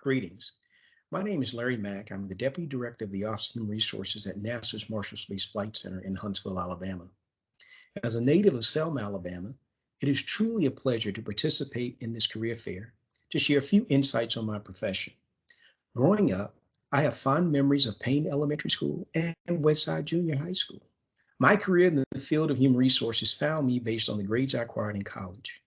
Greetings. My name is Larry Mack. I'm the Deputy Director of the Office of Human Resources at NASA's Marshall Space Flight Center in Huntsville, Alabama. As a native of Selma, Alabama, it is truly a pleasure to participate in this career fair to share a few insights on my profession. Growing up, I have fond memories of Payne Elementary School and Westside Junior High School. My career in the field of human resources found me based on the grades I acquired in college.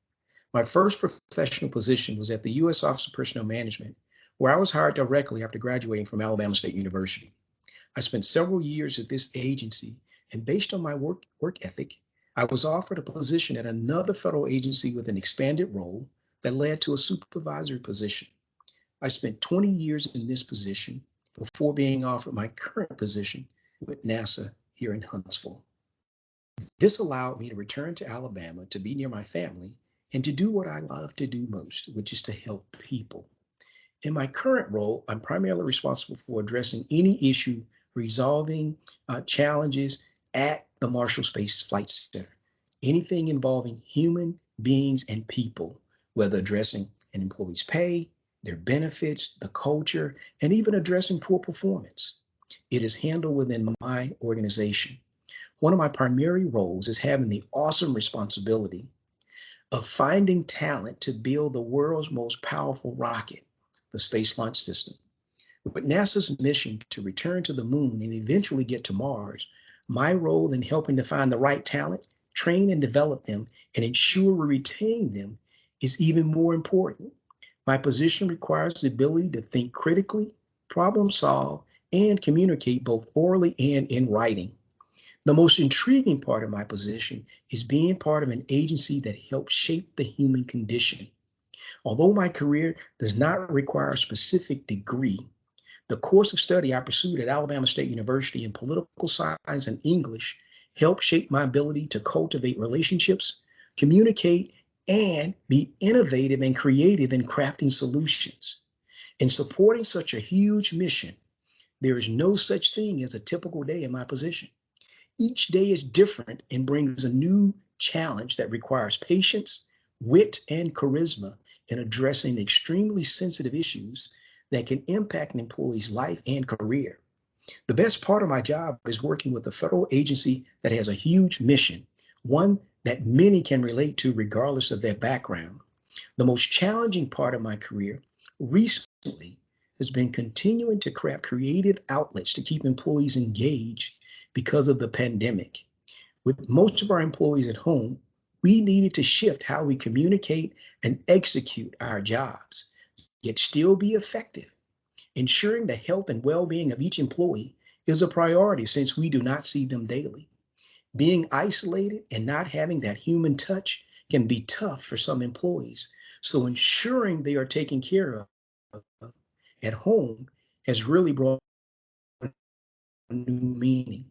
My first professional position was at the U.S. Office of Personnel Management, where I was hired directly after graduating from Alabama State University. I spent several years at this agency, and based on my work ethic, I was offered a position at another federal agency with an expanded role that led to a supervisory position. I spent 20 years in this position before being offered my current position with NASA here in Huntsville. This allowed me to return to Alabama to be near my family and to do what I love to do most, which is to help people. In my current role, I'm primarily responsible for addressing any issue, resolving challenges at the Marshall Space Flight Center. Anything involving human beings and people, whether addressing an employee's pay, their benefits, the culture, and even addressing poor performance. It is handled within my organization. One of my primary roles is having the awesome responsibility of finding talent to build the world's most powerful rocket, the Space Launch System. With NASA's mission to return to the moon and eventually get to Mars, my role in helping to find the right talent, train and develop them, and ensure we retain them is even more important. My position requires the ability to think critically, problem solve, and communicate both orally and in writing. The most intriguing part of my position is being part of an agency that helps shape the human condition. Although my career does not require a specific degree, the course of study I pursued at Alabama State University in political science and English helped shape my ability to cultivate relationships, communicate, and be innovative and creative in crafting solutions. In supporting such a huge mission, there is no such thing as a typical day in my position. Each day is different and brings a new challenge that requires patience, wit, and charisma in addressing extremely sensitive issues that can impact an employee's life and career. The best part of my job is working with a federal agency that has a huge mission, one that many can relate to regardless of their background. The most challenging part of my career recently has been continuing to craft creative outlets to keep employees engaged because of the pandemic. With most of our employees at home, we needed to shift how we communicate and execute our jobs, yet still be effective. Ensuring the health and well-being of each employee is a priority since we do not see them daily. Being isolated and not having that human touch can be tough for some employees. So ensuring they are taken care of at home has really brought a new meaning.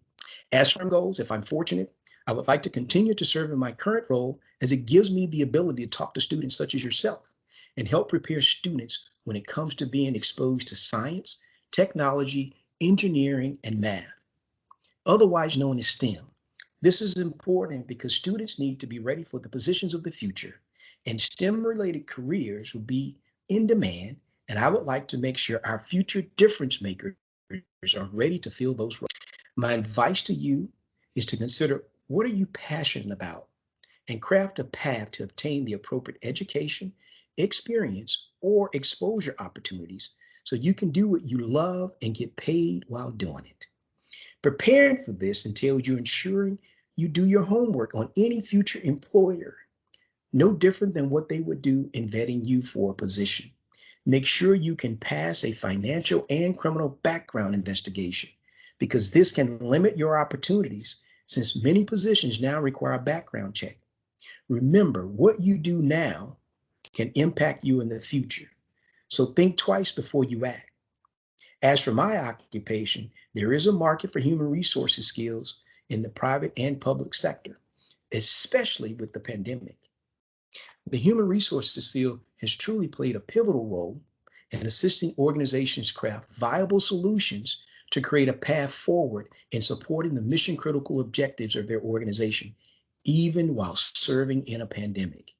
As time goes, if I'm fortunate, I would like to continue to serve in my current role as it gives me the ability to talk to students such as yourself and help prepare students when it comes to being exposed to science, technology, engineering, and math, otherwise known as STEM. This is important because students need to be ready for the positions of the future, and STEM-related careers will be in demand, and I would like to make sure our future difference makers are ready to fill those roles. My advice to you is to consider, what are you passionate about, and craft a path to obtain the appropriate education, experience, or exposure opportunities so you can do what you love and get paid while doing it. Preparing for this entails you ensuring you do your homework on any future employer, no different than what they would do in vetting you for a position. Make sure you can pass a financial and criminal background investigation, because this can limit your opportunities since many positions now require a background check. Remember, what you do now can impact you in the future. So think twice before you act. As for my occupation, there is a market for human resources skills in the private and public sector, especially with the pandemic. The human resources field has truly played a pivotal role in assisting organizations craft viable solutions to create a path forward in supporting the mission critical objectives of their organization, even while serving in a pandemic.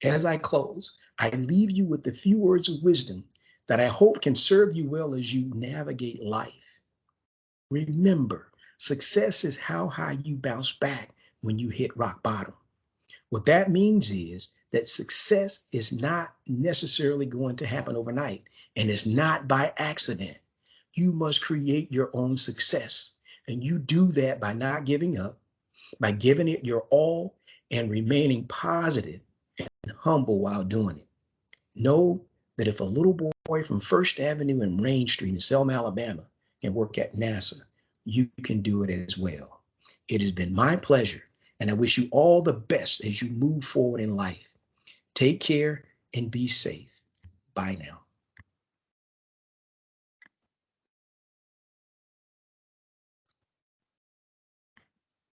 As I close, I leave you with a few words of wisdom that I hope can serve you well as you navigate life. Remember, success is how high you bounce back when you hit rock bottom. What that means is that success is not necessarily going to happen overnight, and it's not by accident. You must create your own success. And you do that by not giving up, by giving it your all, and remaining positive and humble while doing it. Know that if a little boy from First Avenue and Main Street in Selma, Alabama can work at NASA, you can do it as well. It has been my pleasure, and I wish you all the best as you move forward in life. Take care and be safe. Bye now.